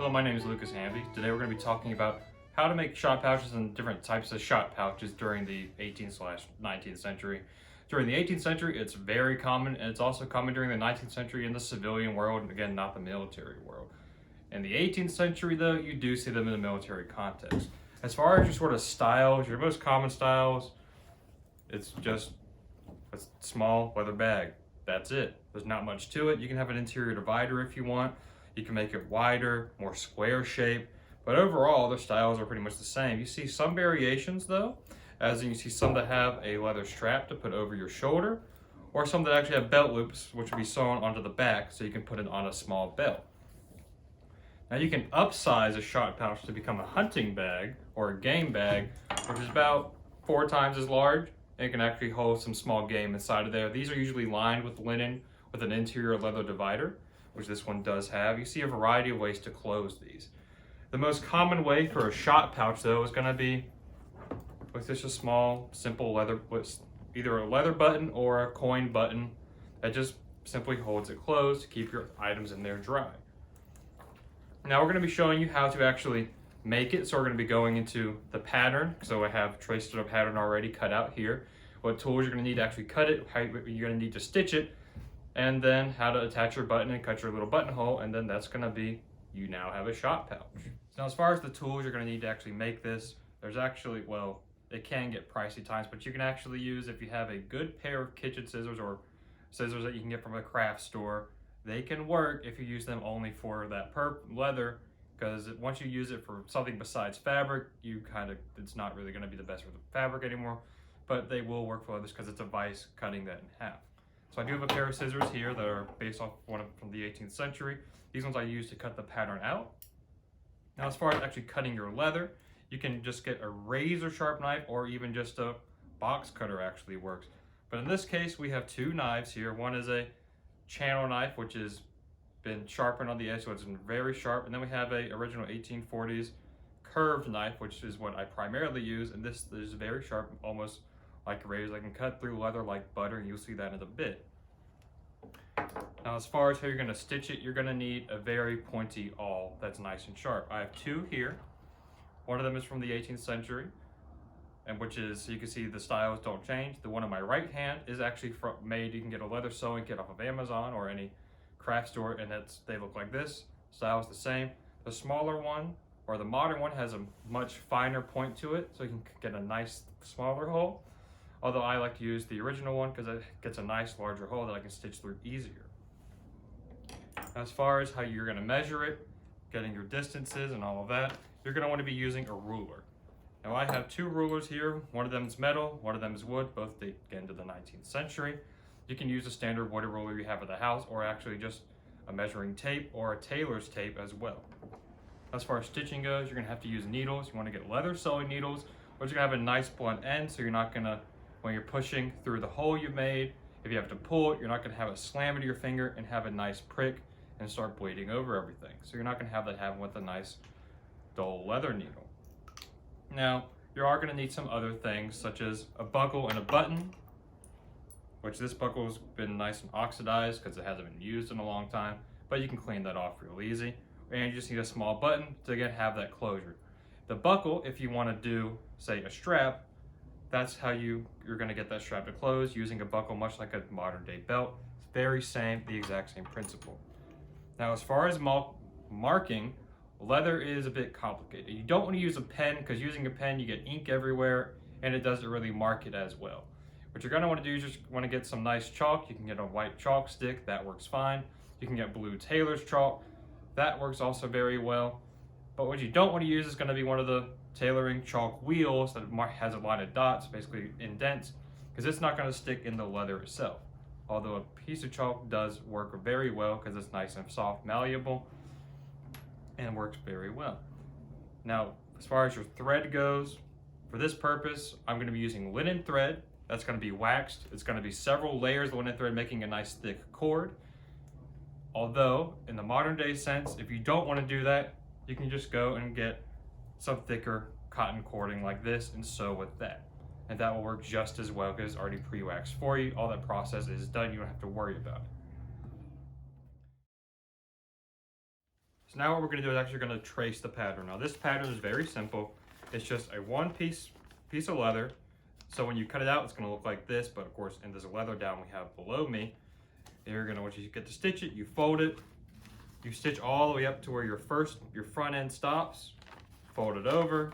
Hello, my name is Lucas Hamby. Today we're going to be talking about how to make shot pouches and different types of shot pouches during the 18th/19th century. During the 18th century, it's very common, and it's also common during the 19th century in the civilian world, again, not the military world. In the 18th century, though, you do see them in the military context. As far as your sort of styles, your most common styles, it's just a small leather bag. That's it. There's not much to it. You can have an interior divider if you want. You can make it wider, more square shape, but overall their styles are pretty much the same. You see some variations though, as in you see some that have a leather strap to put over your shoulder, or some that actually have belt loops which will be sewn onto the back so you can put it on a small belt. Now you can upsize a shot pouch to become a hunting bag or a game bag, which is about 4 times as large, and it can actually hold some small game inside of there. These are usually lined with linen with an interior leather divider, which this one does have. You see a variety of ways to close these. The most common way for a shot pouch though is going to be with just a small, simple leather, with either a leather button or a coin button that just simply holds it closed to keep your items in there dry. Now we're going to be showing you how to actually make it. So we're going to be going into the pattern. So I have traced a pattern already cut out here. What tools you're going to need to actually cut it, how you're going to need to stitch it, and then how to attach your button and cut your little buttonhole, and then that's going to be, you now have a shot pouch. Now as far as the tools you're going to need to actually make this, there's actually, well, it can get pricey times, but you can actually use, if you have a good pair of kitchen scissors or scissors that you can get from a craft store, they can work if you use them only for that leather, because once you use it for something besides fabric, it's not really going to be the best for the fabric anymore, but they will work for others because it's a vise cutting that in half. So I do have a pair of scissors here that are based off one from the 18th century. These ones I use to cut the pattern out. Now as far as actually cutting your leather, you can just get a razor sharp knife, or even just a box cutter actually works. But in this case, we have 2 knives here. One is a channel knife, which has been sharpened on the edge, so it's very sharp. And then we have a original 1840s curved knife, which is what I primarily use. And this is very sharp, almost like a razor. I can cut through leather like butter, and you'll see that in a bit. Now as far as how you're going to stitch it, you're going to need a very pointy awl that's nice and sharp. I have 2 here. One of them is from the 18th century, and which is, so you can see the styles don't change. The one on my right hand is actually made, you can get a leather sewing kit off of Amazon or any craft store, and they look like this. Style is the same. The smaller one, or the modern one, has a much finer point to it, so you can get a nice smaller hole. Although I like to use the original one because it gets a nice larger hole that I can stitch through easier. As far as how you're going to measure it, getting your distances and all of that, you're going to want to be using a ruler. Now I have 2 rulers here. One of them is metal, one of them is wood, both date again to the 19th century. You can use a standard wooden ruler you have at the house, or actually just a measuring tape or a tailor's tape as well. As far as stitching goes, you're going to have to use needles. You want to get leather sewing needles, which are going to have a nice blunt end, so you're not going to, when you're pushing through the hole you made, if you have to pull it, you're not going to have it slam into your finger and have a nice prick and start bleeding over everything. So you're not going to have that happen with a nice dull leather needle. Now, you are going to need some other things, such as a buckle and a button, which this buckle has been nice and oxidized because it hasn't been used in a long time, but you can clean that off real easy. And you just need a small button to again have that closure. The buckle, if you want to do, say, a strap, that's how you're going to get that strap to close, using a buckle much like a modern day belt. It's the exact same principle. Now as far as marking, leather is a bit complicated. You don't want to use a pen, because using a pen you get ink everywhere and it doesn't really mark it as well. What you're going to want to do is just want to get some nice chalk. You can get a white chalk stick, that works fine. You can get blue tailor's chalk, that works also very well. But what you don't want to use is going to be one of the tailoring chalk wheels that has a line of dots, basically indents, because it's not going to stick in the leather itself. Although a piece of chalk does work very well because it's nice and soft, malleable, and works very well. Now, as far as your thread goes, for this purpose, I'm going to be using linen thread. That's going to be waxed. It's going to be several layers of linen thread, making a nice thick cord. Although, in the modern day sense, if you don't want to do that, you can just go and get some thicker cotton cording like this and sew with that. And that will work just as well because it's already pre-waxed for you. All that process is done. You don't have to worry about it. So now what we're going to do is actually going to trace the pattern. Now this pattern is very simple. It's just a one piece of leather. So when you cut it out, it's going to look like this, but of course in this leather down we have below me. You're going to, once you get to stitch it, you fold it, you stitch all the way up to where your front end stops, fold it over,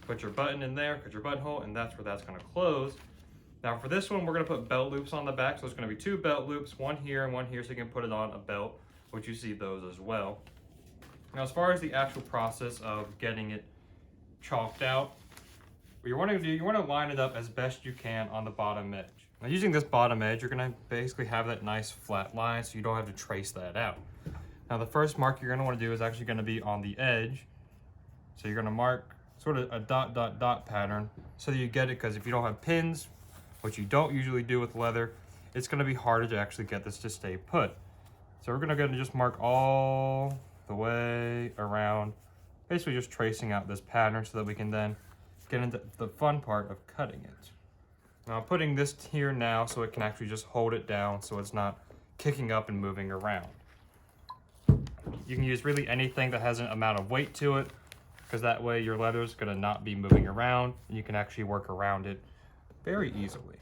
put your button in there, cut your buttonhole, and that's where that's going to close. Now for this one, we're going to put belt loops on the back, so there's going to be 2 belt loops, one here and one here, so you can put it on a belt, which you see those as well. Now as far as the actual process of getting it chalked out, what you want to do, you want to line it up as best you can on the bottom edge. Now using this bottom edge, you're going to basically have that nice flat line so you don't have to trace that out. Now the first mark you're going to want to do is actually going to be on the edge. So you're going to mark sort of a dot, dot, dot pattern so that you get it, because if you don't have pins, which you don't usually do with leather, it's going to be harder to actually get this to stay put. So we're going to just mark all the way around, basically just tracing out this pattern so that we can then get into the fun part of cutting it. Now I'm putting this here now so it can actually just hold it down so it's not kicking up and moving around. You can use really anything that has an amount of weight to it, because that way your leather is going to not be moving around and you can actually work around it very easily.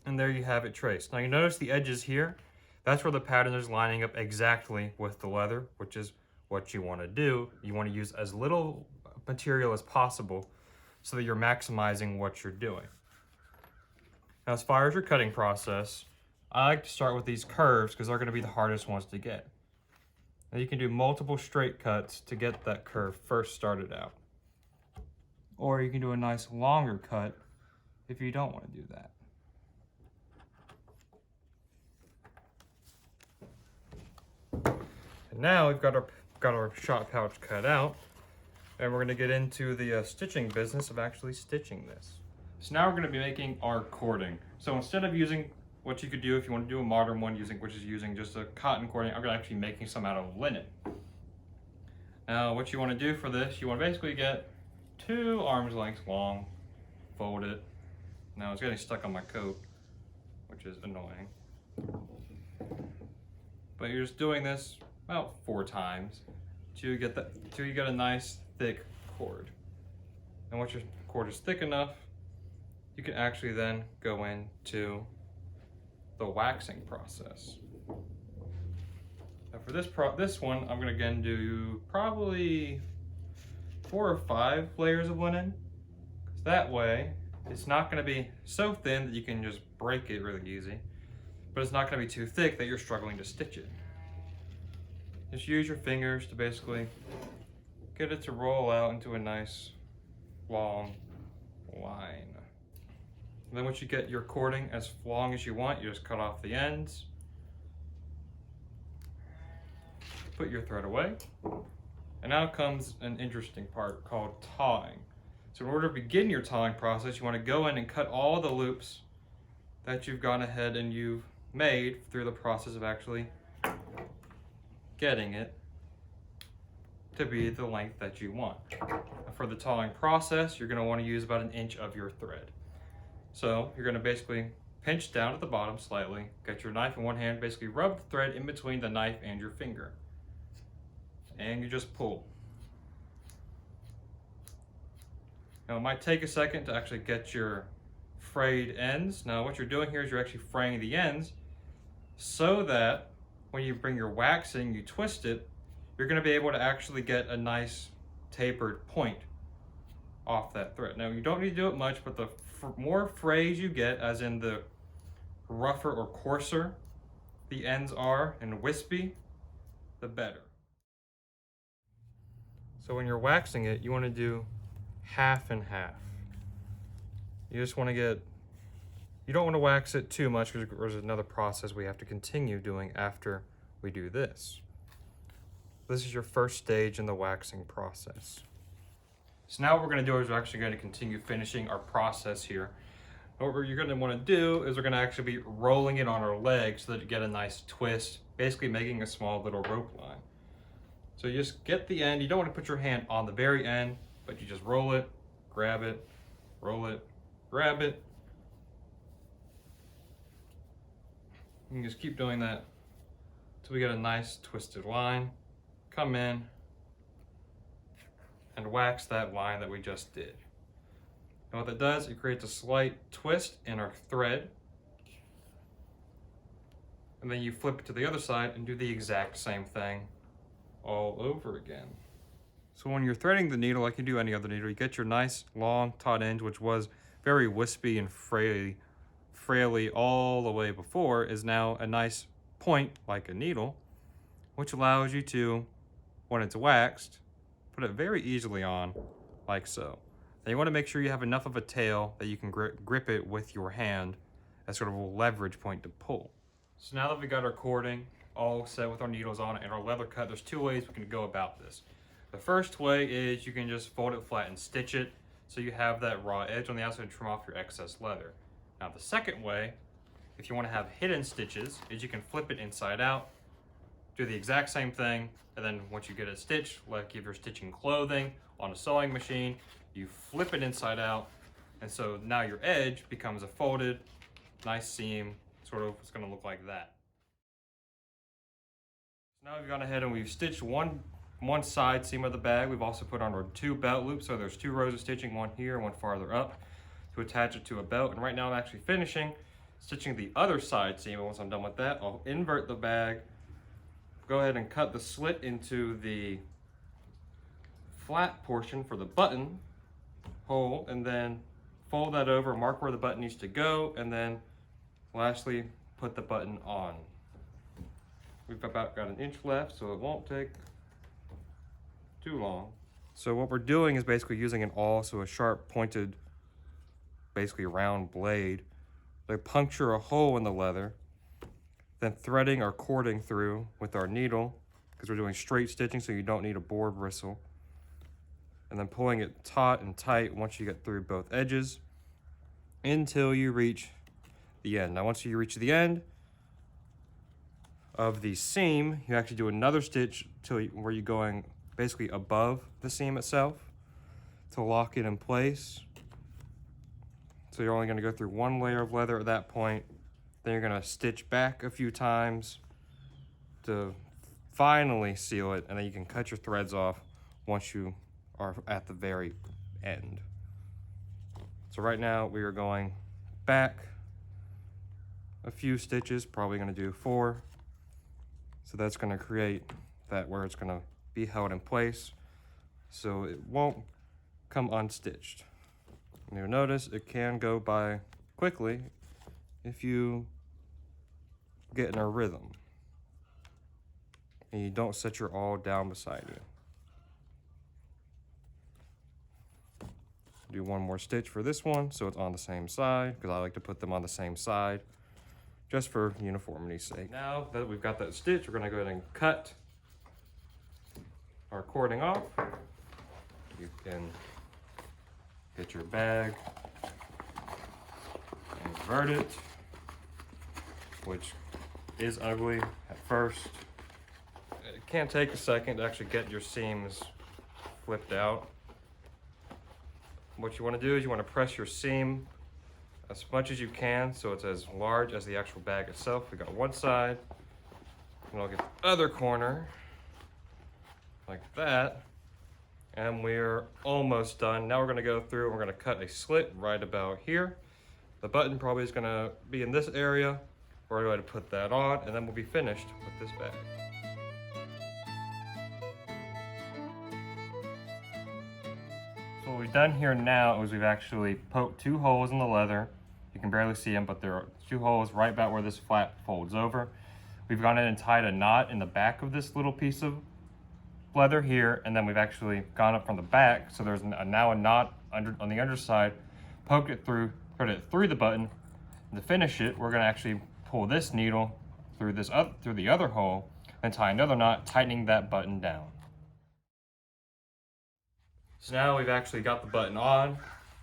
And there you have it traced. Now you notice the edges here, that's where the pattern is lining up exactly with the leather, which is what you want to do. You want to use as little material as possible so that you're maximizing what you're doing. Now as far as your cutting process, I like to start with these curves because they're going to be the hardest ones to get. Now you can do multiple straight cuts to get that curve first started out. Or you can do a nice longer cut if you don't want to do that. And now we've got our shot pouch cut out, and we're going to get into the stitching business of actually stitching this. So now we're going to be making our cording. So instead of using what you could do if you want to do a modern one, which is using just a cotton cording, I'm actually making some out of linen. Now what you want to do for this, you want to basically get 2 arms lengths long, fold it. Now it's getting stuck on my coat, which is annoying. But you're just doing this about 4 times till you get a nice thick cord. And once your cord is thick enough, you can actually then go into the waxing process. Now for this one, I'm gonna again do probably 4 or 5 layers of linen. Because that way, it's not gonna be so thin that you can just break it really easy, but it's not gonna be too thick that you're struggling to stitch it. Just use your fingers to basically get it to roll out into a nice long line. And then once you get your cording as long as you want, you just cut off the ends, put your thread away, and now comes an interesting part called tawing. So in order to begin your tawing process, you want to go in and cut all the loops that you've gone ahead and you've made through the process of actually getting it to be the length that you want. For the tawing process, you're going to want to use about 1 inch of your thread. So you're going to basically pinch down at the bottom slightly, get your knife in one hand, basically rub the thread in between the knife and your finger. And you just pull. Now it might take a second to actually get your frayed ends. Now what you're doing here is you're actually fraying the ends so that when you bring your wax in, you twist it, you're going to be able to actually get a nice tapered point off that thread. Now you don't need to do it much, but the more frays you get, as in the rougher or coarser the ends are and wispy, the better. So when you're waxing it, you want to do half and half. You just want to you don't want to wax it too much because there's another process we have to continue doing after we do this. This is your first stage in the waxing process. So now what we're going to do is we're actually going to continue finishing our process here. What you're going to want to do is we're going to actually be rolling it on our legs so that you get a nice twist, basically making a small little rope line. So you just get the end. You don't want to put your hand on the very end, but you just roll it, grab it, roll it, grab it. You can just keep doing that until we get a nice twisted line. Come in, and wax that line that we just did. And what that does, it creates a slight twist in our thread. And then you flip it to the other side and do the exact same thing all over again. So when you're threading the needle, like you do any other needle, you get your nice long taut end, which was very wispy and fraily all the way before, is now a nice point like a needle, which allows you to, when it's waxed, put it very easily on, like so. Then you want to make sure you have enough of a tail that you can grip it with your hand as sort of a leverage point to pull. So now that we got our cording all set with our needles on it and our leather cut, there's two ways we can go about this. The first way is you can just fold it flat and stitch it so you have that raw edge on the outside and trim off your excess leather. Now the second way, if you want to have hidden stitches, is you can flip it inside out, do the exact same thing, and then once you get it stitched, like if you're stitching clothing on a sewing machine, you flip it inside out, and so now your edge becomes a folded, nice seam, sort of, it's going to look like that. So now we've gone ahead and we've stitched one side seam of the bag. We've also put on our two belt loops, so there's two rows of stitching, one here and one farther up, to attach it to a belt. And right now I'm actually finishing stitching the other side seam, and once I'm done with that, I'll invert the bag, go ahead and cut the slit into the flat portion for the button hole, and then fold that over, mark where the button needs to go, and then lastly put the button on. We've about got an inch left, so it won't take too long. So what we're doing is basically using an awl, so a sharp pointed, basically round blade, to puncture a hole in the leather, then threading or cording through with our needle, because we're doing straight stitching so you don't need a boar bristle, and then pulling it taut and tight once you get through both edges until you reach the end. Now once you reach the end of the seam, you actually do another stitch where you're going basically above the seam itself to lock it in place. So you're only going to go through one layer of leather at that point. Then you're going to stitch back a few times to finally seal it, and then you can cut your threads off once you are at the very end. So right now we are going back a few stitches, probably going to do 4. So that's going to create that where it's going to be held in place so it won't come unstitched. And you'll notice it can go by quickly if you get in a rhythm and you don't set your awl down beside you. Do one more stitch for this one so it's on the same side, because I like to put them on the same side just for uniformity's sake. Now that we've got that stitch, we're going to go ahead and cut our cording off. You can get your bag, invert it, which is ugly at first. It can take a second to actually get your seams flipped out. What you want to do is you want to press your seam as much as you can so it's as large as the actual bag itself. We got one side, and I'll get the other corner like that, and we're almost done. Now we're going to go through and we're going to cut a slit right about here. The button probably is going to be in this area. We're going to put that on, and then we'll be finished with this bag. So what we've done here now is we've actually poked 2 holes in the leather. You can barely see them, but there are 2 holes right about where this flap folds over. We've gone in and tied a knot in the back of this little piece of leather here, and then we've actually gone up from the back, so there's now a knot on the underside, poked it through, put it through the button. And to finish it, we're going to actually pull this needle through through the other hole and tie another knot, tightening that button down. So now we've actually got the button on.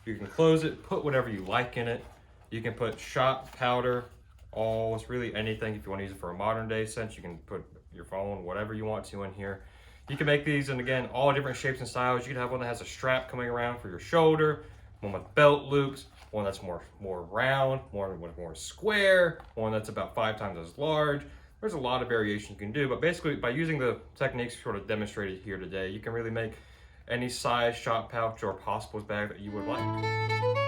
You can close it, put whatever you like in it. You can put shot, powder, alls, really anything. If you want to use it for a modern day sense, you can put your phone, whatever you want to in here. You can make these, and again, all different shapes and styles. You can have one that has a strap coming around for your shoulder, one with belt loops, one that's more round, one more square, one that's about 5 times as large. There's a lot of variation you can do, but basically by using the techniques sort of demonstrated here today, you can really make any size shot pouch or hospital's bag that you would like.